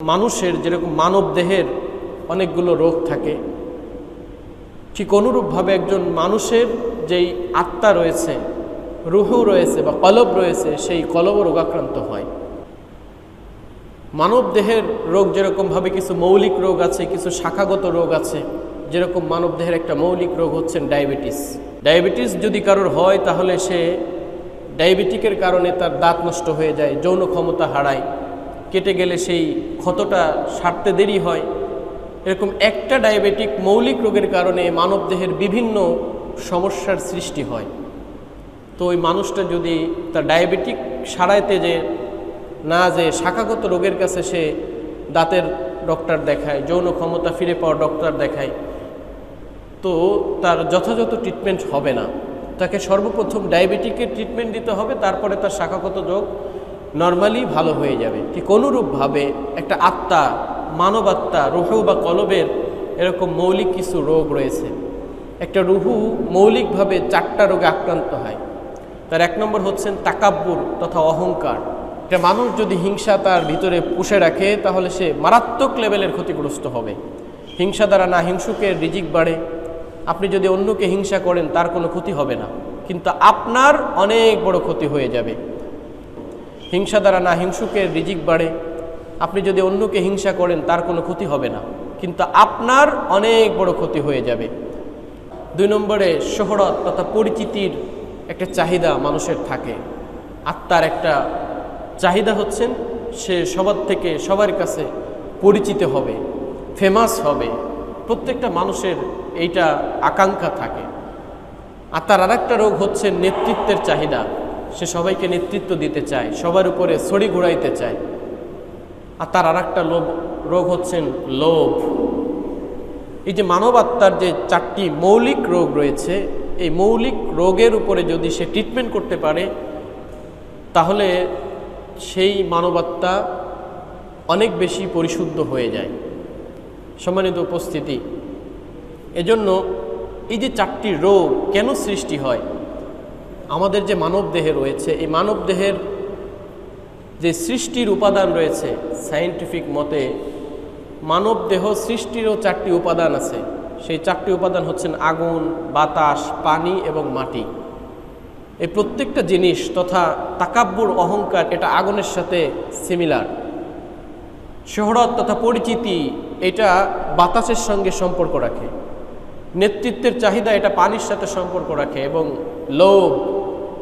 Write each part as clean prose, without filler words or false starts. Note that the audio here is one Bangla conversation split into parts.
মানুষের যেরকম মানব দেহের অনেকগুলো রোগ থাকে, ঠিক অনুরূপভাবে একজন মানুষের যেই আত্মা রয়েছে, রুহু রয়েছে বা কলব রয়েছে, সেই কলবও রোগাক্রান্ত হয়। মানব দেহের রোগ যেরকমভাবে কিছু মৌলিক রোগ আছে, কিছু শাখাগত রোগ আছে। যেরকম মানব দেহের একটা মৌলিক রোগ হচ্ছেন ডায়াবেটিস। ডায়াবেটিস যদি কারোর হয় তাহলে সে ডায়াবেটিকের কারণে তার দাঁত নষ্ট হয়ে যায়, যৌন ক্ষমতা হারায়, কেটে গেলে সেই ক্ষতটা সারতে দেরি হয়। এরকম একটা ডায়াবেটিক মৌলিক রোগের কারণে মানবদেহের বিভিন্ন সমস্যার সৃষ্টি হয়। তো ওই মানুষটা যদি তার ডায়াবেটিক সারাইতে যে শাখাগত রোগের কাছে সে দাঁতের ডক্টর দেখায়, যৌন ক্ষমতা ফিরে পাওয়ার ডক্টর দেখায়, তো তার যথাযথ ট্রিটমেন্ট হবে না। তাকে সর্বপ্রথম ডায়াবেটিকের ট্রিটমেন্ট দিতে হবে, তারপরে তার শাখাগত রোগ নর্মালি ভালো হয়ে যাবে। ঠিক অনুরূপভাবে একটা আত্মা, মানব আত্মা, রুহু বা কলবের এরকম মৌলিক কিছু রোগ রয়েছে। একটা রুহু মৌলিকভাবে 4টা রোগে আক্রান্ত হয়। তার 1 নম্বর হচ্ছেন তাকাব্বুর তথা অহংকার। একটা মানুষ যদি হিংসা তার ভিতরে পুষে রাখে তাহলে সে মারাত্মক লেভেলের ক্ষতিগ্রস্ত হবে। হিংসা দ্বারা না হিংসুকের রিজিক বাড়ে। আপনি যদি অন্যকে হিংসা করেন তার কোনো ক্ষতি হবে না, কিন্তু আপনার অনেক বড় ক্ষতি হয়ে যাবে। হিংসা দ্বারা না হিংসুকের রিজিক বাড়ে। আপনি যদি অন্যকে হিংসা করেন তার কোনো ক্ষতি হবে না, কিন্তু আপনার অনেক বড় ক্ষতি হয়ে যাবে। 2 নম্বরে শোহরত তথা পরিচিতির একটা চাহিদা মানুষের থাকে। আত্মার একটা চাহিদা হচ্ছেন সে সবার থেকে সবার কাছে পরিচিত হবে, ফেমাস হবে। প্রত্যেকটা মানুষের এইটা আকাঙ্ক্ষা থাকে। আত্মার আরেকটা রোগ হচ্ছে নেতৃত্বের চাহিদা। সে সবাইকে নেতৃত্ব দিতে চায়, সবার উপরে ছড়ি ঘুরাইতে চায়। আর তার আরেকটা রোগ হচ্ছেন লোভ। এই যে মানব আত্মার যে 4টি মৌলিক রোগ রয়েছে, এই মৌলিক রোগের উপরে যদি সে ট্রিটমেন্ট করতে পারে তাহলে সেই মানবাত্মা অনেক বেশি পরিশুদ্ধ হয়ে যায়। সম্মানিত উপস্থিতি, এজন্য এই যে 4টি রোগ কেন সৃষ্টি হয়, আমাদের যে মানব দেহে রয়েছে, এই মানব দেহের যে সৃষ্টির উপাদান রয়েছে, সায়েন্টিফিক মতে মানব দেহ সৃষ্টিরও 4টি উপাদান আছে। সেই 4টি উপাদান হচ্ছেন আগুন, বাতাস, পানি এবং মাটি। এই প্রত্যেকটা জিনিস তথা তাকাব্বুর, অহংকার, এটা আগুনের সাথে সিমিলার। শোহরত তথা পরিচিতি এটা বাতাসের সঙ্গে সম্পর্ক রাখে। নেতৃত্বের চাহিদা এটা পানির সাথে সম্পর্ক রাখে, এবং লোভ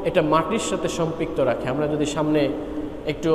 এটা মাটির সাথে সম্পৃক্ত রাখে। আমরা যদি সামনে একটু